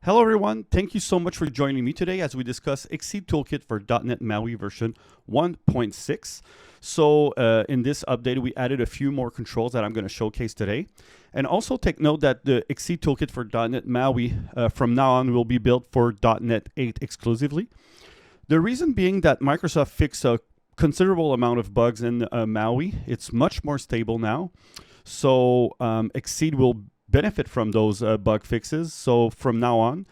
Hello everyone, thank you so much for joining me today as we discuss Xceed Toolkit for .NET MAUI version 1.6. So in this update, we added a few more controls that I'm going to showcase today. And also take note that the Xceed Toolkit for .NET MAUI from now on will be built for .NET 8 exclusively. The reason being that Microsoft fixed a considerable amount of bugs in MAUI. It's much more stable now. So Xceed will benefit from those bug fixes. So from now on,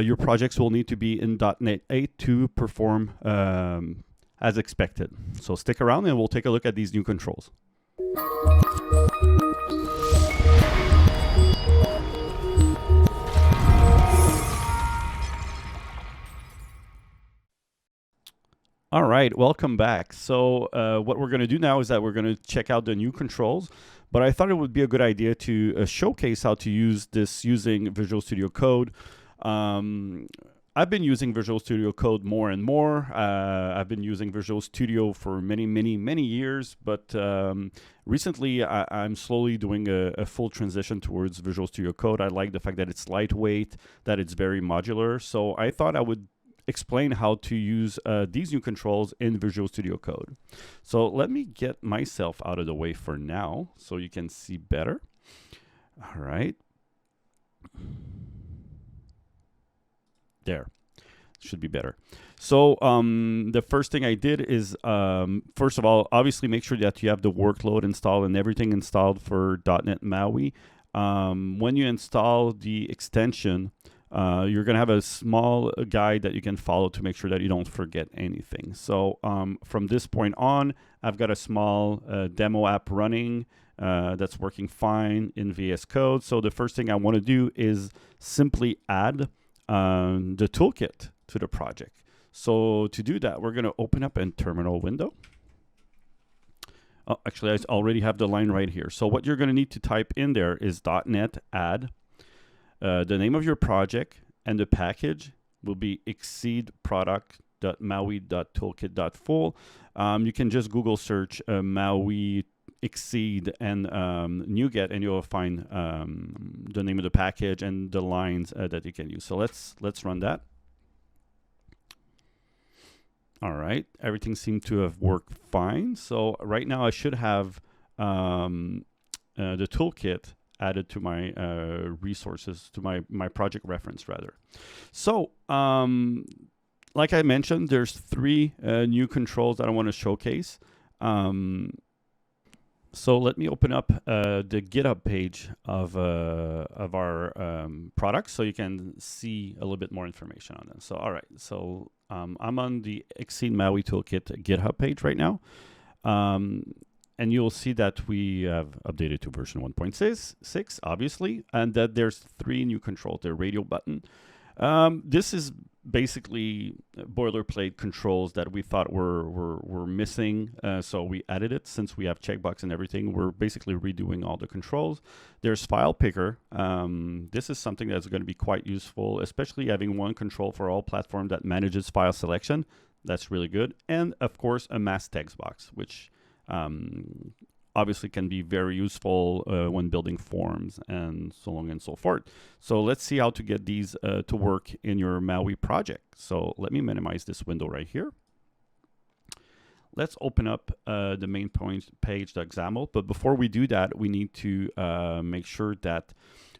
your projects will need to be in .NET 8 to perform as expected. So stick around and we'll take a look at these new controls. All right, welcome back. So what we're going to do now is that we're going to check out the new controls, but I thought it would be a good idea to showcase how to use this using Visual Studio Code. I've been using Visual Studio Code more and more. I've been using Visual Studio for many years, but recently I'm slowly doing a full transition towards Visual Studio Code. I like the fact that it's lightweight, that it's very modular. So I thought I would explain how to use these new controls in Visual Studio Code. So let me get myself out of the way for now so you can see better. All right. There. Should be better. So the first thing I did is, first of all, obviously make sure that you have the workload installed and everything installed for .NET MAUI. When you install the extension, you're going to have a small guide that you can follow to make sure that you don't forget anything. So from this point on, I've got a small demo app running that's working fine in VS Code. So the first thing I want to do is simply add the toolkit to the project. So to do that, we're going to open up a terminal window. Oh, actually, I already have the line right here. So what you're going to need to type in there is .NET add. The name of your project and the package will be Xceed product.maui.toolkit.full. You can just Google search MAUI Xceed and NuGet, and you'll find the name of the package and the lines that you can use. So let's run that. All right, everything seemed to have worked fine. So right now I should have the toolkit added to my resources, to my project reference rather. So like I mentioned, there's three new controls that I want to showcase. So let me open up the GitHub page of our products so you can see a little bit more information on them. So all right, so I'm on the Xceed MAUI Toolkit GitHub page right now. And you'll see that we have updated to version 1.6, obviously, and that there's three new controls. The radio button. This is basically boilerplate controls that we thought were missing, so we added it. Since we have checkbox and everything, we're basically redoing all the controls. There's file picker. This is something that's going to be quite useful, especially having one control for all platforms that manages file selection. That's really good. And of course, a mask text box, which obviously can be very useful when building forms and so on and so forth. So let's see how to get these to work in your MAUI project. So let me minimize this window right here. Let's open up the main page.xaml. But before we do that, we need to make sure that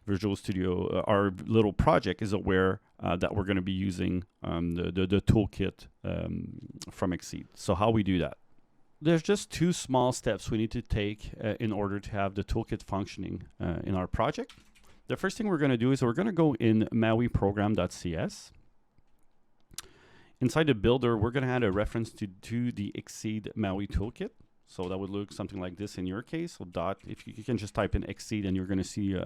Visual Studio, our little project, is aware that we're going to be using the toolkit from Xceed. So how we do that? There's just two small steps we need to take in order to have the toolkit functioning in our project. The first thing we're going to do is we're going to go in MAUI program.cs. Inside the builder, we're going to add a reference to the Xceed MAUI toolkit. So that would look something like this in your case. So if you can just type in Xceed, and you're going to see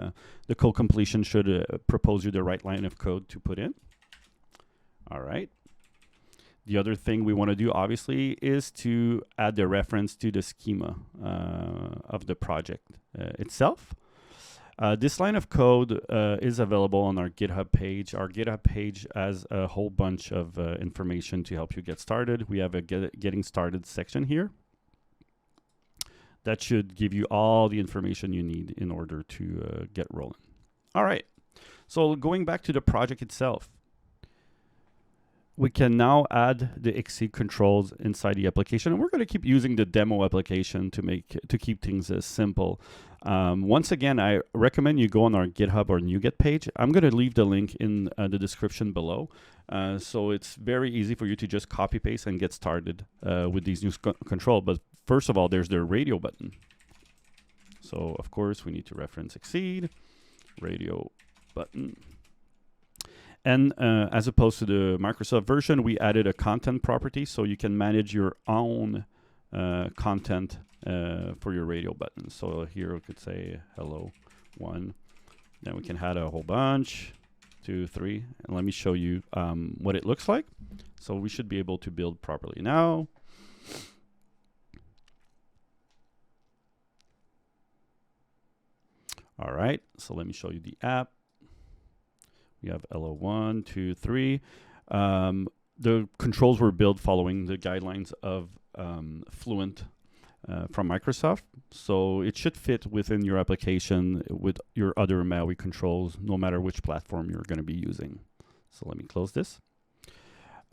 the code completion should propose you the right line of code to put in. All right. The other thing we want to do, obviously, is to add the reference to the schema of the project itself. This line of code is available on our GitHub page. Our GitHub page has a whole bunch of information to help you get started. We have a getting started section here. That should give you all the information you need in order to get rolling. All right. So going back to the project itself, we can now add the Xceed controls inside the application, and we're going to keep using the demo application to keep things simple. Once again, I recommend you go on our GitHub or NuGet page. I'm going to leave the link in the description below, so it's very easy for you to just copy paste and get started with these new control. But first of all, there's the radio button. So of course we need to reference Xceed radio button. And as opposed to the Microsoft version, we added a content property, so you can manage your own content for your radio button. So here we could say hello 1. Then we can add a whole bunch, 2, 3. And let me show you what it looks like. So we should be able to build properly now. All right, so let me show you the app. We have LO1, 2, 3. The controls were built following the guidelines of Fluent from Microsoft. So it should fit within your application with your other MAUI controls, no matter which platform you're going to be using. So let me close this.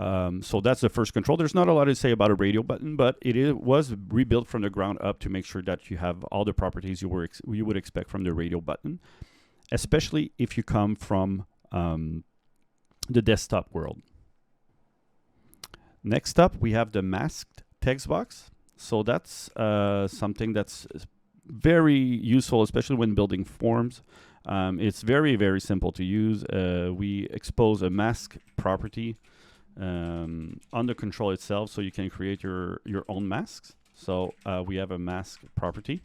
So that's the first control. There's not a lot to say about a radio button, but it was rebuilt from the ground up to make sure that you have all the properties you would expect from the radio button, especially if you come from the desktop world. Next up, we have the masked text box. So that's something that's very useful, especially when building forms. It's very, very simple to use. We expose a mask property on the control itself, so you can create your own masks. So we have a mask property.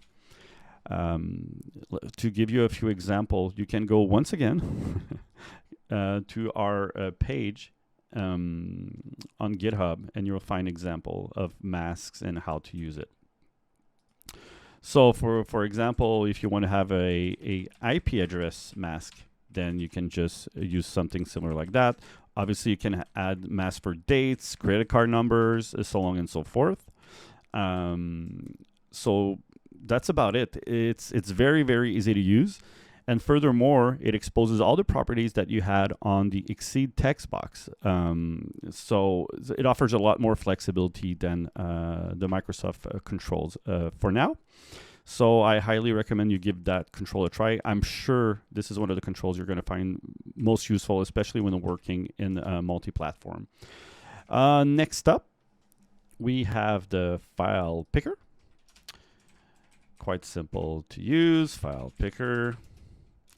To give you a few examples, you can go once again to our page on GitHub, and you'll find example of masks and how to use it. So for example, if you want to have a IP address mask, then you can just use something similar like that. Obviously, you can add masks for dates, credit card numbers, so on and so forth. So that's about it. It's very, very easy to use. And furthermore, it exposes all the properties that you had on the Xceed text box. So it offers a lot more flexibility than the Microsoft controls for now. So I highly recommend you give that control a try. I'm sure this is one of the controls you're going to find most useful, especially when working in multi-platform. Next up, we have the file picker. Quite simple to use, file picker.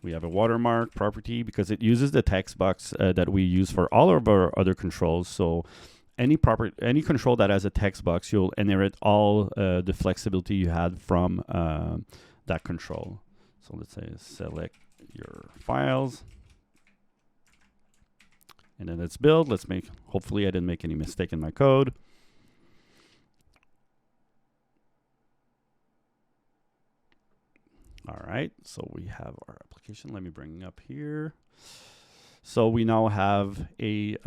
We have a watermark property because it uses the text box that we use for all of our other controls. So any control that has a text box, you'll inherit all the flexibility you had from that control. So let's say select your files. And then let's build. Hopefully I didn't make any mistake in my code. All right, so we have our application. Let me bring it up here. So we now have a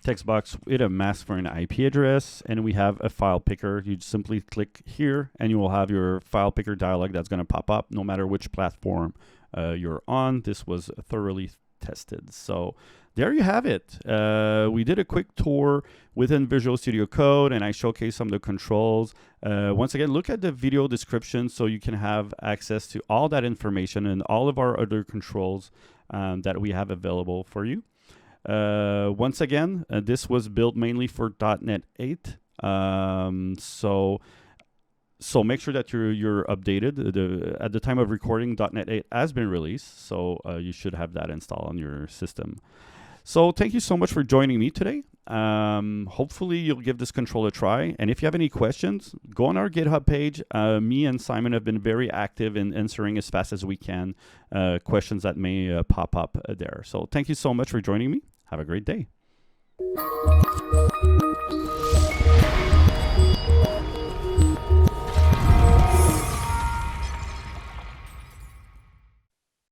text box with a mask for an IP address, and we have a file picker. You simply click here, and you will have your file picker dialog that's going to pop up no matter which platform you're on. This was thoroughly tested. So there you have it. We did a quick tour within Visual Studio Code, and I showcased some of the controls. Once again, look at the video description so you can have access to all that information and all of our other controls that we have available for you. Once again, this was built mainly for .NET 8. So make sure that you're updated. At the time of recording, .NET 8 has been released, so you should have that installed on your system. So thank you so much for joining me today. Hopefully you'll give this control a try. And if you have any questions, go on our GitHub page. Me and Simon have been very active in answering as fast as we can questions that may pop up there. So thank you so much for joining me. Have a great day.